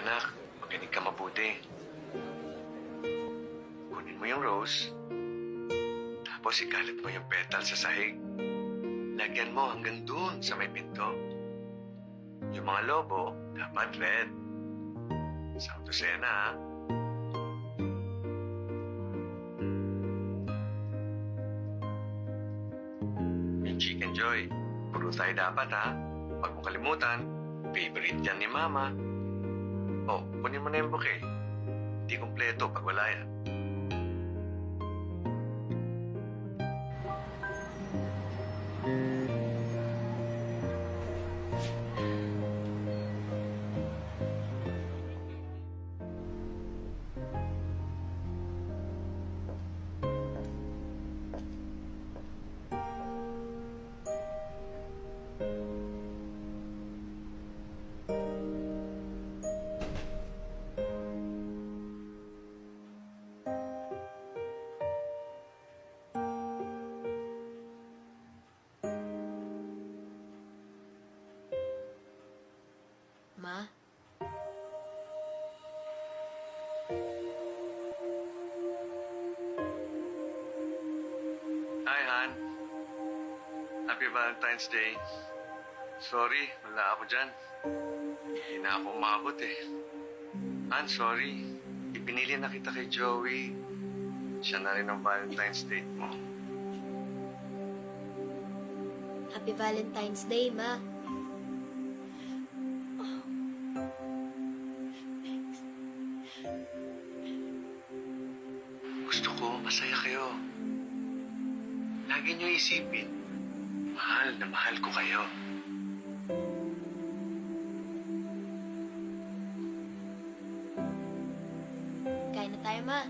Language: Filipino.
Anak, makinig ka mabuti. Kunin mo yung rose, tapos ikalat mo yung petal sa sahig. Lagyan mo hanggang dun sa may pinto. Yung mga lobo, dapat red. Sakto sa'yo na, ha? Yung Chicken Joy, puro tayo dapat, ha? Huwag mong kalimutan, favorite yan ni Mama. Oh, kunin mo na yung bouquet. Hindi kumpleto pag wala yan. Ma? Hi, Han. Happy Valentine's Day. Sorry, wala ako dyan. Hindi na ako umabot eh. Han, sorry. Ipinili na kita kay Joey. Siya na rin ang Valentine's date mo. Happy Valentine's Day, Ma. Gusto ko masaya kayo. Lagi niyo isipin, mahal na mahal ko kayo. Kain na tayo, Ma.